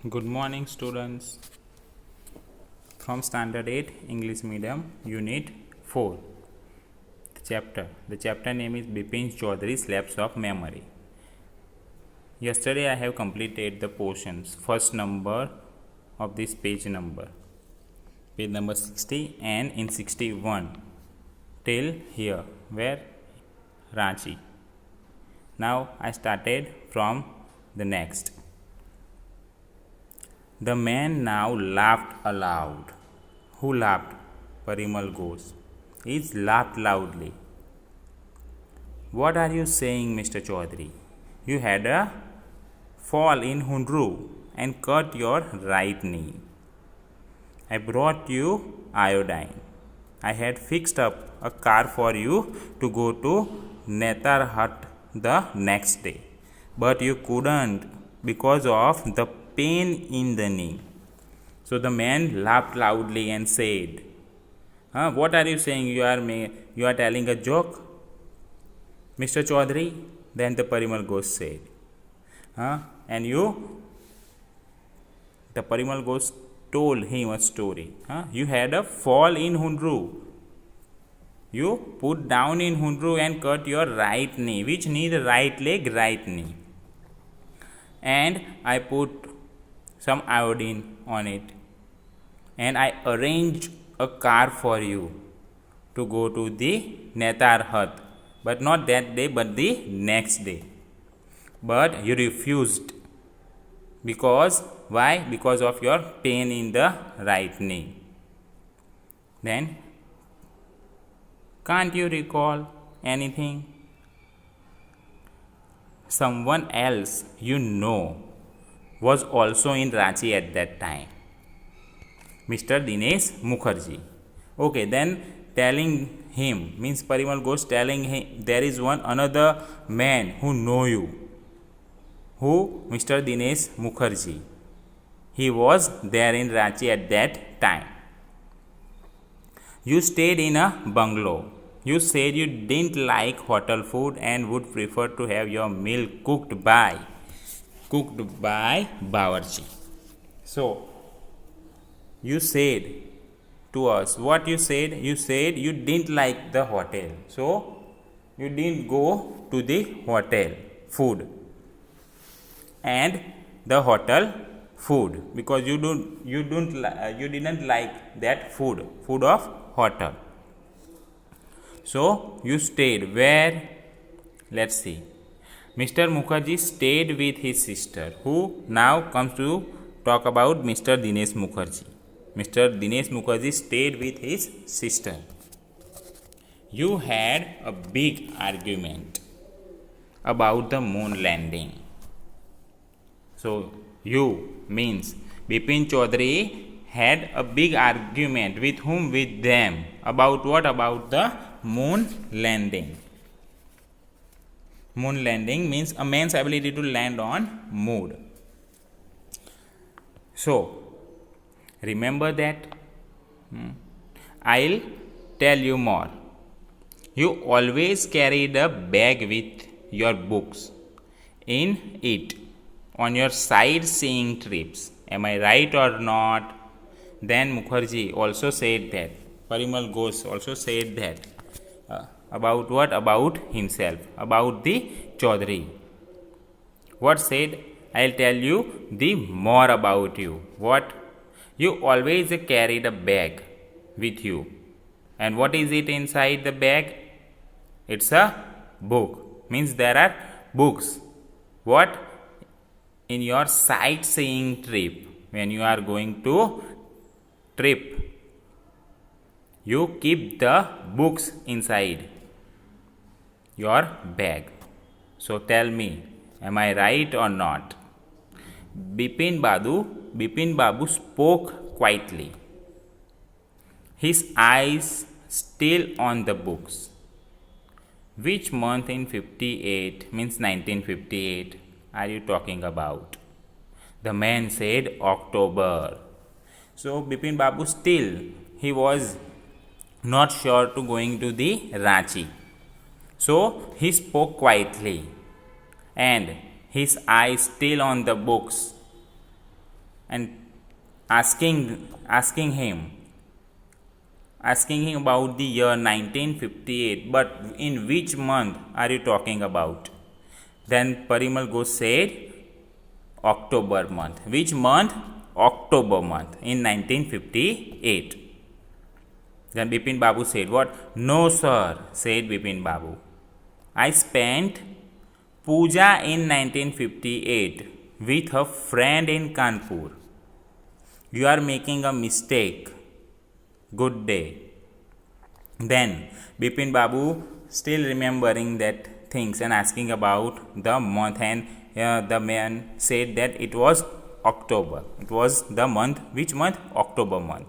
Good morning, students. From Standard 8 English Medium, Unit 4. The chapter name is Bipin Chaudhary's Lapse of Memory. Yesterday, I have completed the portions, first number of this page number 60 and in 61 till here, where Ranchi. Now, I started from the next. The man now laughed aloud. Who laughed? Parimal Ghosh. He laughed loudly. What are you saying, Mr. Chaudhary? You had a fall in Hundru and cut your right knee. I brought you iodine. I had fixed up a car for you to go to Netarhat the next day. But you couldn't because of the pain in the knee. So the man laughed loudly and said, what are you saying? You are telling a joke, Mr. Chaudhary? Then the Parimal Ghosh said, and you? The Parimal Ghosh told him a story. You had a fall in Hundru. You put down in Hundru and cut your right knee. Which knee? The right leg, right knee. And I put some iodine on it. And I arranged a car for you to go to the Netarhat. But not that day, but the next day. But you refused. Because, why? Because of your pain in the right knee. Then, can't you recall anything? Someone else you know was also in Ranchi at that time. Mr. Dinesh Mukherjee. Okay, then telling him, means Parimal Ghosh telling him, there is another man who know you. Who? Mr. Dinesh Mukherjee. He was there in Ranchi at that time. You stayed in a bungalow. You said you didn't like hotel food and would prefer to have your meal cooked by Bawarchi. So, you said to us, what you said? You said you didn't like the hotel. So, you didn't go to the hotel food and the hotel food because you didn't like that food of hotel. So, you stayed where? Let's see. Mr. Mukherjee stayed with his sister, who now comes to talk about Mr. Dinesh Mukherjee. Mr. Dinesh Mukherjee stayed with his sister. You had a big argument about the moon landing. So, you means Bipin Chaudhary had a big argument with whom? With them. About what? About the moon landing. Moon landing means a man's ability to land on moon. So, remember that? I'll tell you more. You always carried a bag with your books in it on your sightseeing trips. Am I right or not? Then Mukherjee also said that. Parimal Ghosh also said that. About what? About himself. About the Chaudhary. What said? I'll tell you the more about you. What? You always carried a bag with you. And what is it inside the bag? It's a book. Means there are books. What? In your sightseeing trip, when you are going to trip, you keep the books inside your bag. So tell me, am I right or not? Bipin Babu spoke quietly, his eyes still on the books. Which month in 58, means 1958, are you talking about? The man said October. So Bipin Babu still, he was not sure to going to the Ranchi. So he spoke quietly and his eyes still on the books. and asking him about the year 1958, but in which month are you talking about? Then Parimal Ghosh said, October month. Which month? October month in 1958. Then Bipin Babu said, what? No sir, said Bipin Babu. I spent puja in 1958 with a friend in Kanpur. You are making a mistake. Good day. Then Bipin Babu, still remembering that things and asking about the month, and the man said that it was October. It was the month. Which month? October month.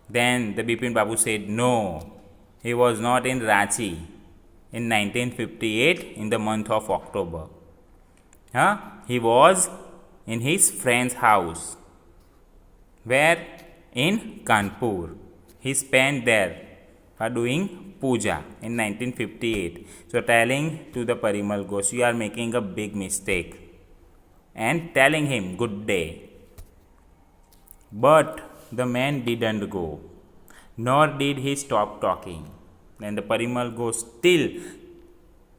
Then the Bipin Babu said, no, he was not in Ranchi in 1958 in the month of October. He was in his friend's house. Where? In Kanpur. He spent there for doing puja in 1958. So telling to the Parimal Ghosh, you are making a big mistake, and telling him good day. But the man didn't go, nor did he stop talking. Then the Parimal Ghosh, still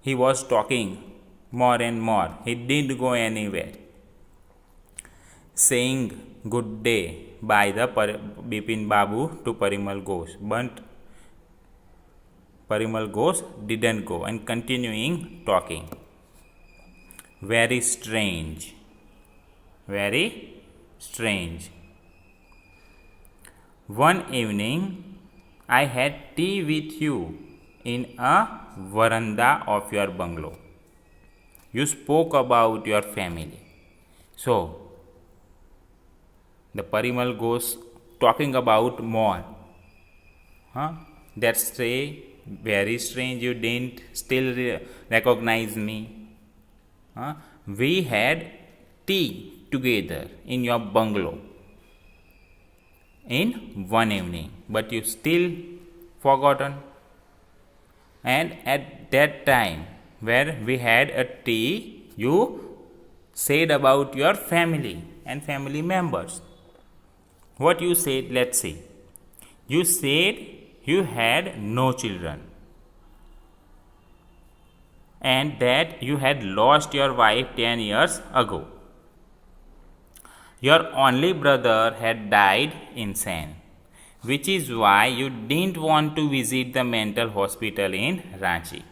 he was talking more and more. He didn't go anywhere. Saying good day by the Bipin Babu to Parimal Ghosh, but Parimal Ghosh didn't go and continuing talking. Very strange. Very strange. One evening I had tea with you in a veranda of your bungalow. You spoke about your family. So the Parimal Ghosh talking about more. That's very strange. You didn't still recognize me. We had tea together in your bungalow in one evening, but you still forgotten. And at that time where we had a tea, you said about your family and family members. What you said? Let's see. You said you had no children, and that you had lost your wife 10 years ago. Your only brother had died insane, which is why you didn't want to visit the mental hospital in Ranchi.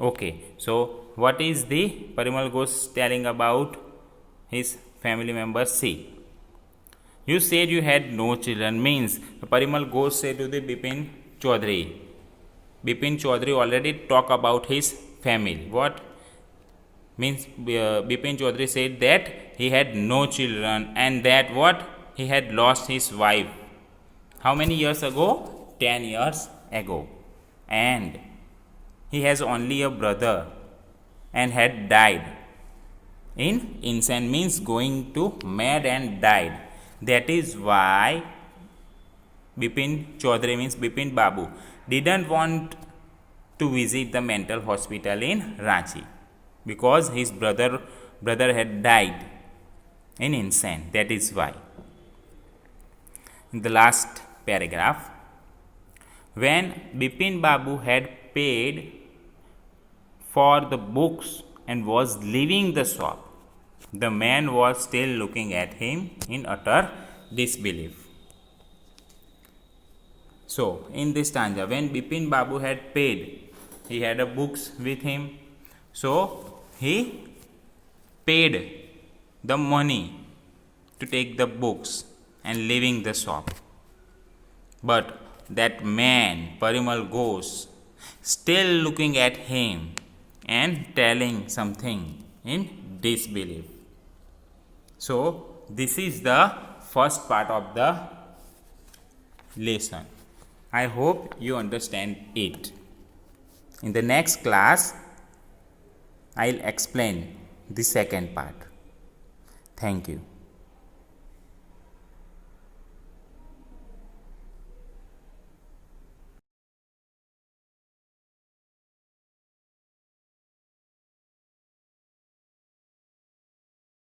Okay, so what is the Parimal Ghosh telling about his family members? See, you said you had no children, means Parimal Ghosh said to the Bipin Chaudhary. Bipin Chaudhary already talked about his family. What? Means Bipin Chaudhary said that he had no children, and that what? He had lost his wife. How many years ago? 10 years ago. And he has only a brother and had died in insane, means going to mad and died. That is why Bipin Chaudhary, means Bipin Babu, didn't want to visit the mental hospital in Ranchi, because his brother had died in insane. That is why. In the last paragraph, when Bipin Babu had paid for the books and was leaving the shop, the man was still looking at him in utter disbelief. So, in this stanza, when Bipin Babu had paid, he had a books with him, so he paid the money to take the books and leaving the shop. But that man, Parimal Ghosh, still looking at him and telling something in disbelief. So, this is the first part of the lesson. I hope you understand it. In the next class, I'll explain the second part. Thank you.